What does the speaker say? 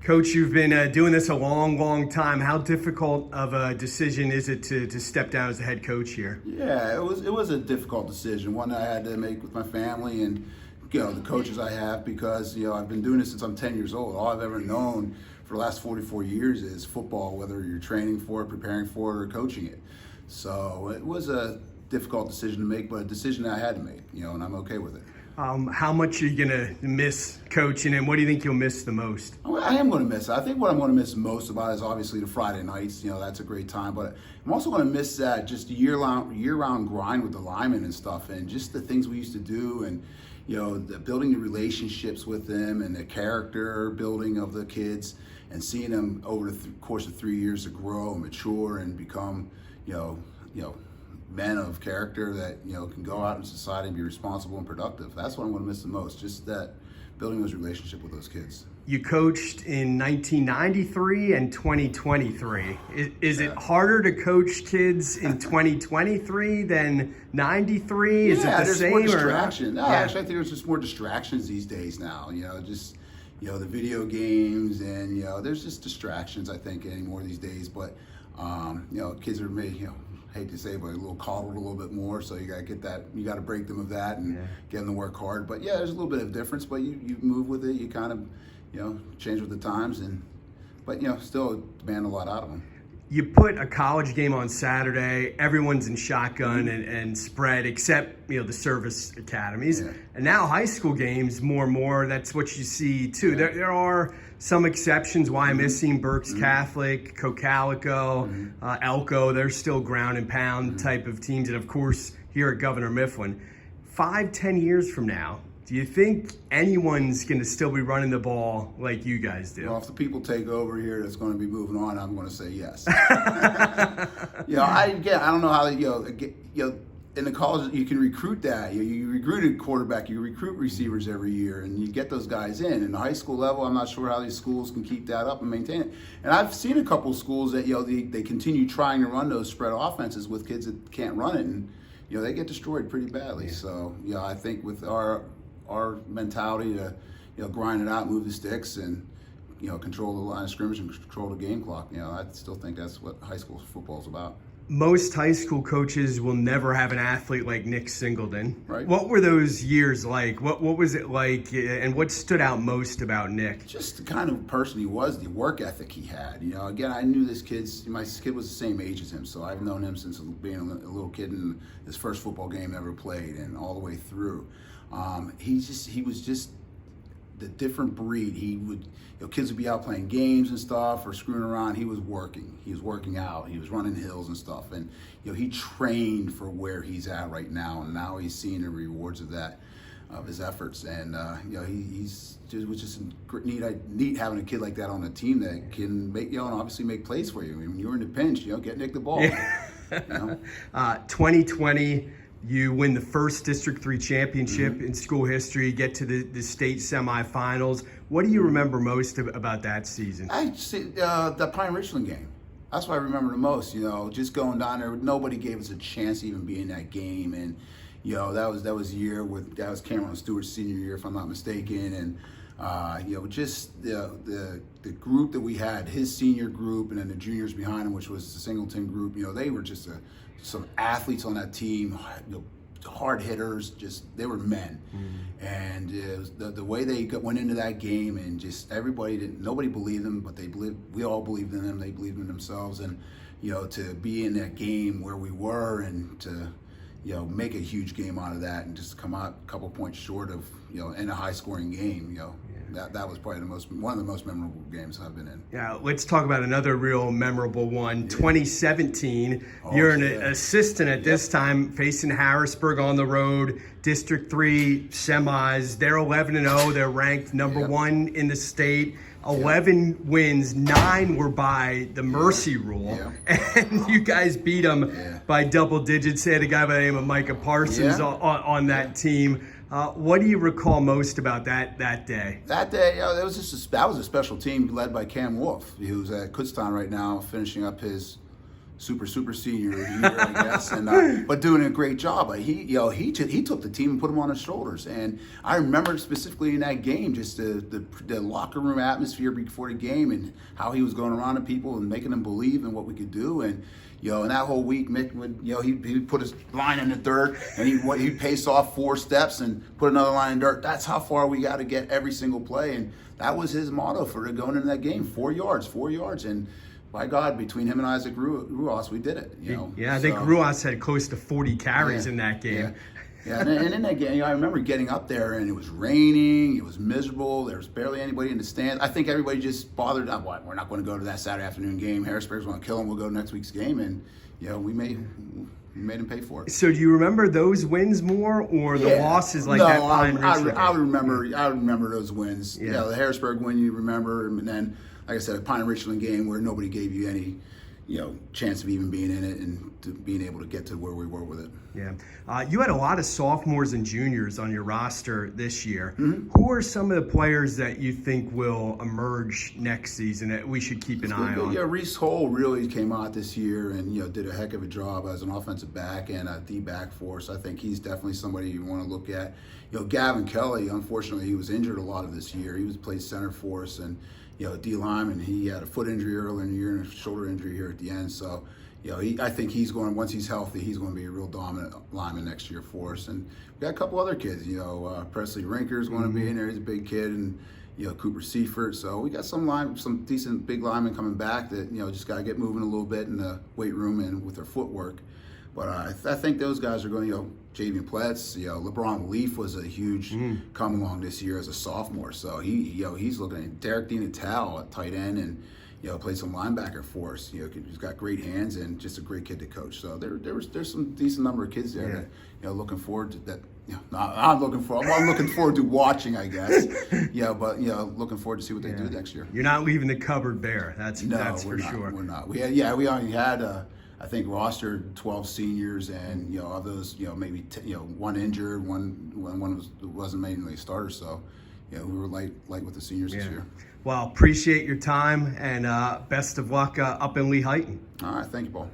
Coach, you've been doing this a long, long time. How difficult of a decision is it to step down as the head coach here? Yeah, it was a difficult decision, one that I had to make with my family and the coaches I have, because I've been doing this since I'm 10 years old. All I've ever known for the last 44 years is football, whether you're training for it, preparing for it, or coaching it. So it was a difficult decision to make, but a decision that I had to make, and I'm okay with it. How much are you going to miss coaching, and what do you think you'll miss the most? I am going to miss it. I think what I'm going to miss most about it is obviously the Friday nights. That's a great time. But I'm also going to miss that just year-round grind with the linemen and stuff, and just the things we used to do, and building the relationships with them, and the character building of the kids, and seeing them over the course of 3 years to grow and mature and become, men of character that can go out in society and be responsible and productive. That's what I'm going to miss the most, just that building those relationships with those kids. You coached in 1993 and 2023. Is it harder to coach kids in 2023 than 93? Is it the there's same? More distraction. No, Yeah. Actually, I think there's just more distractions these days now. The video games, and there's just distractions, I think, anymore these days. But kids are made, hate to say, but a little coddled a little bit more. So you got to get that. You got to break them of that and get them to work hard. But there's a little bit of difference. But you move with it. You kind of change with the times, but still demand a lot out of them. You put a college game on Saturday, everyone's in shotgun and spread, except the service academies. Yeah. And now high school games, more and more, that's what you see too. Yeah. There are some exceptions. Wyomissing, Berks Catholic, Cocalico, Elko, they're still ground and pound type of teams. And of course, here at Governor Mifflin, 5-10 years from now, do you think anyone's going to still be running the ball like you guys do? Well, if the people take over here that's going to be moving on, I'm going to say yes. I don't know how in the college you can recruit that. You recruit a quarterback, you recruit receivers every year, and you get those guys in. In the high school level, I'm not sure how these schools can keep that up and maintain it. And I've seen a couple of schools that they continue trying to run those spread offenses with kids that can't run it, and they get destroyed pretty badly. So I think with our mentality to grind it out, move the sticks, and control the line of scrimmage and control the game clock, I still think that's what high school football is about. Most high school coaches will never have an athlete like Nick Singleton. Right. What were those years like? What was it like, and what stood out most about Nick? Just the kind of person he was, the work ethic he had. Again, I knew my kid was the same age as him, so I've known him since being a little kid, and his first football game ever played, and all the way through. He was just the different breed. He would, kids would be out playing games and stuff or screwing around. He was working. He was working out. He was running hills and stuff. And he trained for where he's at right now. And now he's seeing the rewards of that, of his efforts. And it was just neat having a kid like that on a team that can make and obviously make plays for you. I mean, when you're in the pinch, get Nick the ball. Yeah. 2020. You win the first District 3 championship in school history, get to the state semifinals. What do you remember most about that season? I see the Pine Richland game. That's what I remember the most. Just going down there, nobody gave us a chance to even be in that game, and that was a year that was Cameron Stewart's senior year, if I'm not mistaken, and just the group that we had, his senior group, and then the juniors behind him, which was the Singleton group. They were just some athletes on that team, hard hitters. They were men, and it was the way they went into that game, and just nobody believed them, but we all believed in them. They believed in themselves, and to be in that game where we were, and to make a huge game out of that, and just come out a couple points short of in a high scoring game. That was probably one of the most memorable games I've been in. Yeah, let's talk about another real memorable one. Yeah. 2017, you're an assistant at this time, facing Harrisburg on the road, District 3 semis. They're 11-0. They're ranked number one in the state. 11 wins, 9 were by the mercy rule, and you guys beat them by double digits. They had a guy by the name of Micah Parsons on that team. What do you recall most about that day? That day, that was a special team led by Cam Wolf, who's at Kutztown right now, finishing up his super senior year, I guess, and but doing a great job. Like he took the team and put them on his shoulders. And I remember specifically in that game, just the locker room atmosphere before the game and how he was going around to people and making them believe in what we could do. And and that whole week, Mick would, he put his line in the dirt and he'd pace off 4 steps and put another line in dirt. That's how far we got to get every single play. And that was his motto for going into that game: 4 yards. And by God, between him and Isaac Ruas, we did it. Yeah, I think Ruas had close to 40 carries in that game. Yeah, and in that game, I remember getting up there and it was raining, it was miserable, there was barely anybody in the stands. I think everybody just bothered, we're not going to go to that Saturday afternoon game. Harrisburg's going to kill him, we'll go to next week's game. And, we made him pay for it. So do you remember those wins more or the losses like that Pine Richland? I remember those wins. Yeah, the Harrisburg win you remember, and then, like I said, a Pine Richland game where nobody gave you any chance of even being in it and being able to get to where we were with it. Yeah. You had a lot of sophomores and juniors on your roster this year. Mm-hmm. Who are some of the players that you think will emerge next season that we should keep an eye on? Yeah, Reese Hole really came out this year and did a heck of a job as an offensive back and a D-back for us. I think he's definitely somebody you want to look at. Gavin Kelly, unfortunately, he was injured a lot of this year. He was played center for us and D lineman. He had a foot injury earlier in the year and a shoulder injury here at the end. So, I think once he's healthy, he's going to be a real dominant lineman next year for us. And we got a couple other kids. Presley Rinker's going to be in there. He's a big kid, and Cooper Seifert. So we got some decent big linemen coming back that just got to get moving a little bit in the weight room and with their footwork. But I think those guys are going to, Javian Pletz, LeBron Leaf was a huge come along this year as a sophomore. So he's looking at Derek DiNatale at tight end and played some linebacker for us. He's got great hands and just a great kid to coach. So there's some decent number of kids there that looking forward to that. I'm looking forward to watching, I guess. But looking forward to see what they do next year. You're not leaving the cupboard bare. That's for sure. We're not. We only had I think rostered 12 seniors, and of those, maybe one injured, one wasn't mainly a starter. So, we were light with the seniors this year. Well, appreciate your time and best of luck up in Lehighton. All right, thank you, Paul.